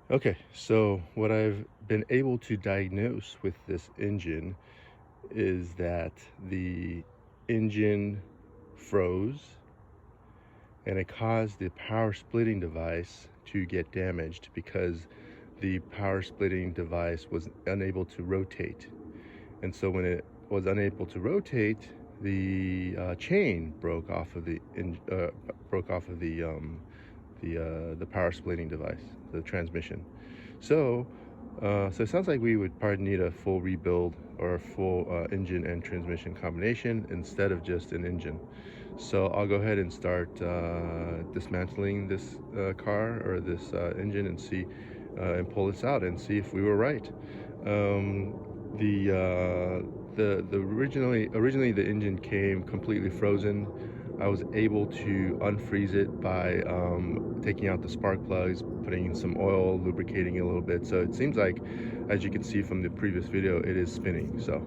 Okay, so what I've been able to diagnose with this engine is that the engine froze and it caused the power splitting device to get damaged because the power splitting device was unable to rotate. And so when it was unable to rotate, the chain broke off of the power splitting device, the transmission. So it sounds like we would probably need a full rebuild or a full engine and transmission combination instead of just an engine. So I'll go ahead and start dismantling this car or this engine and see and pull this out and see if we were right. The originally the engine came completely frozen. I was able to unfreeze it by taking out the spark plugs, putting in some oil, lubricating it a little bit. So it seems like, as you can see from the previous video, it is spinning. So